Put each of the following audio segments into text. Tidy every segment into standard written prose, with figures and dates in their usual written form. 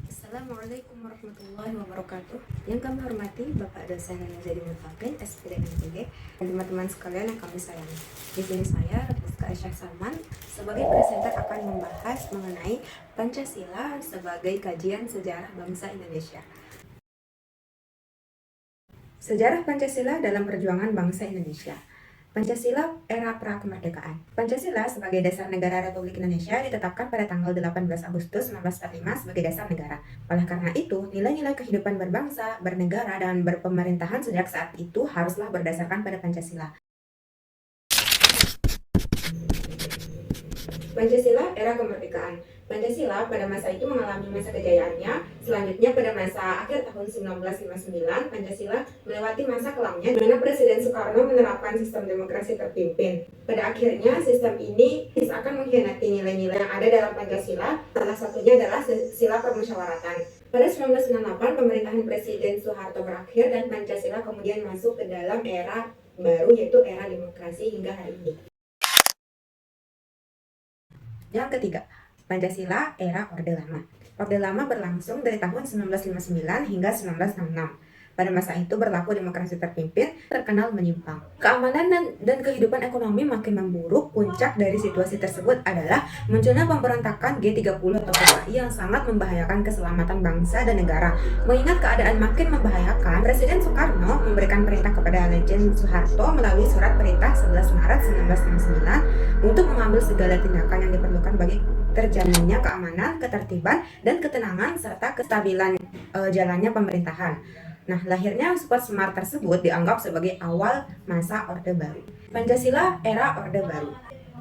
Assalamualaikum warahmatullahi wabarakatuh. Yang kami hormati Bapak dosen Zaidul Mutaqin, SPD MTG, dan teman-teman sekalian yang kami sayangi. Di sini saya, Rizka Aisyah Salman, sebagai presenter akan membahas mengenai Pancasila sebagai kajian sejarah bangsa Indonesia. Sejarah Pancasila dalam perjuangan bangsa Indonesia. Pancasila era pra-kemerdekaan. Pancasila sebagai dasar negara Republik Indonesia ditetapkan pada tanggal 18 Agustus 1945 sebagai dasar negara. Oleh karena itu, nilai-nilai kehidupan berbangsa, bernegara, dan berpemerintahan sejak saat itu haruslah berdasarkan pada Pancasila. Pancasila era kemerdekaan. Pancasila pada masa itu mengalami masa kejayaannya. Selanjutnya pada masa akhir tahun 1959, Pancasila melewati masa kelamnya di mana Presiden Soekarno menerapkan sistem demokrasi terpimpin. Pada akhirnya sistem ini akan mengkhianati nilai-nilai yang ada dalam Pancasila. Salah satunya adalah sila permusyawaratan. Pada 1998, pemerintahan Presiden Soeharto berakhir dan Pancasila kemudian masuk ke dalam era baru, yaitu era demokrasi hingga hari ini. Yang ketiga, Pancasila era Orde Lama. Orde Lama berlangsung dari tahun 1959 hingga 1966. Pada masa itu berlaku demokrasi terpimpin, terkenal menyimpang. Keamanan dan kehidupan ekonomi makin memburuk. Puncak dari situasi tersebut adalah munculnya pemberontakan G30 atau PKI yang sangat membahayakan keselamatan bangsa dan negara. Mengingat keadaan makin membahayakan, Presiden Soekarno memberikan perintah kepada Legend Soeharto melalui surat perintah 11 Maret 1969 untuk mengambil segala tindakan yang diperlukan bagi terjaminnya keamanan, ketertiban, dan ketenangan serta kestabilan jalannya pemerintahan. Nah, lahirnya Super Semar tersebut dianggap sebagai awal masa Orde Baru. Pancasila era Orde Baru.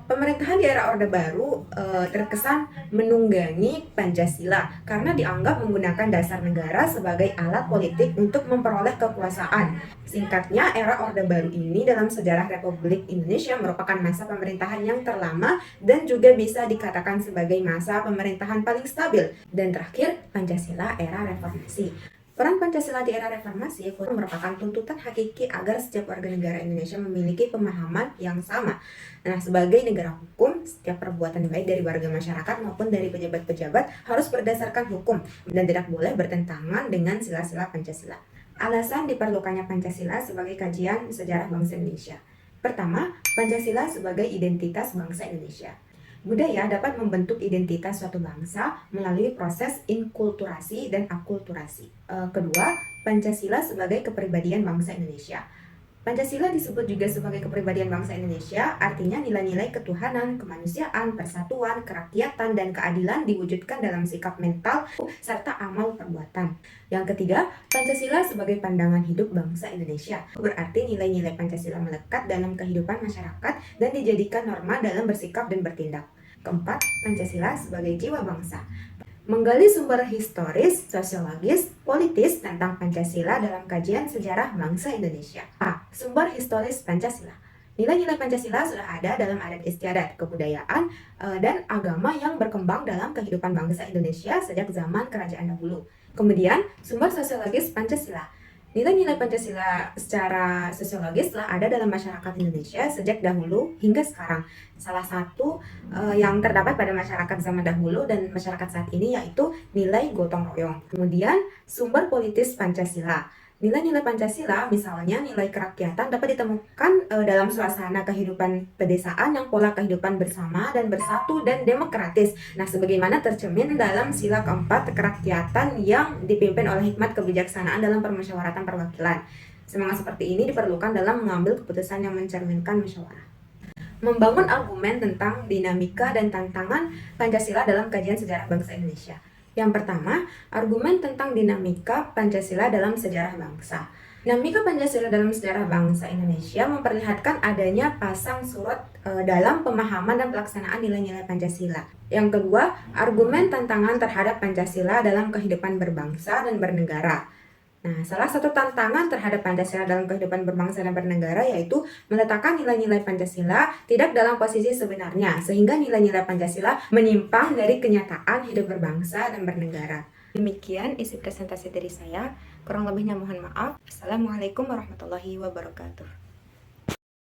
Pemerintahan di era Orde Baru terkesan menunggangi Pancasila karena dianggap menggunakan dasar negara sebagai alat politik untuk memperoleh kekuasaan. Singkatnya, era Orde Baru ini dalam sejarah Republik Indonesia merupakan masa pemerintahan yang terlama dan juga bisa dikatakan sebagai masa pemerintahan paling stabil. Dan terakhir, Pancasila era Reformasi. Peran Pancasila di era reformasi merupakan tuntutan hakiki agar setiap warga negara Indonesia memiliki pemahaman yang sama. Nah, sebagai negara hukum, setiap perbuatan baik dari warga masyarakat maupun dari pejabat-pejabat harus berdasarkan hukum dan tidak boleh bertentangan dengan sila-sila Pancasila. Alasan diperlukannya Pancasila sebagai kajian sejarah bangsa Indonesia. Pertama, Pancasila sebagai identitas bangsa Indonesia. Budaya dapat membentuk identitas suatu bangsa melalui proses inkulturasi dan akulturasi. Kedua, Pancasila sebagai kepribadian bangsa Indonesia. Pancasila disebut juga sebagai kepribadian bangsa Indonesia, artinya nilai-nilai ketuhanan, kemanusiaan, persatuan, kerakyatan, dan keadilan diwujudkan dalam sikap mental serta amal perbuatan. Yang ketiga, Pancasila sebagai pandangan hidup bangsa Indonesia. Berarti nilai-nilai Pancasila melekat dalam kehidupan masyarakat dan dijadikan norma dalam bersikap dan bertindak. Keempat, Pancasila sebagai jiwa bangsa. Menggali sumber historis, sosiologis, politis tentang Pancasila dalam kajian sejarah bangsa Indonesia. A. Sumber historis Pancasila. Nilai-nilai Pancasila sudah ada dalam adat istiadat, kebudayaan, dan agama yang berkembang dalam kehidupan bangsa Indonesia sejak zaman kerajaan dahulu. Kemudian, sumber sosiologis Pancasila. Nilai-nilai Pancasila secara sosiologis telah ada dalam masyarakat Indonesia sejak dahulu hingga sekarang. Salah satu yang terdapat pada masyarakat zaman dahulu dan masyarakat saat ini yaitu nilai gotong royong. Kemudian sumber politis Pancasila. Nilai-nilai Pancasila, misalnya nilai kerakyatan, dapat ditemukan dalam suasana kehidupan pedesaan yang pola kehidupan bersama dan bersatu dan demokratis. Nah, sebagaimana tercermin dalam sila keempat kerakyatan yang dipimpin oleh hikmat kebijaksanaan dalam permusyawaratan perwakilan. Semangat seperti ini diperlukan dalam mengambil keputusan yang mencerminkan musyawarah. Membangun argumen tentang dinamika dan tantangan Pancasila dalam kajian sejarah bangsa Indonesia. Yang pertama, argumen tentang dinamika Pancasila dalam sejarah bangsa. Dinamika Pancasila dalam sejarah bangsa Indonesia memperlihatkan adanya pasang surut dalam pemahaman dan pelaksanaan nilai-nilai Pancasila. Yang kedua, argumen tantangan terhadap Pancasila dalam kehidupan berbangsa dan bernegara. Nah, salah satu tantangan terhadap Pancasila dalam kehidupan berbangsa dan bernegara yaitu meletakkan nilai-nilai Pancasila tidak dalam posisi sebenarnya, sehingga nilai-nilai Pancasila menyimpang dari kenyataan hidup berbangsa dan bernegara. Demikian isi presentasi dari saya, kurang lebihnya mohon maaf. Assalamualaikum warahmatullahi wabarakatuh.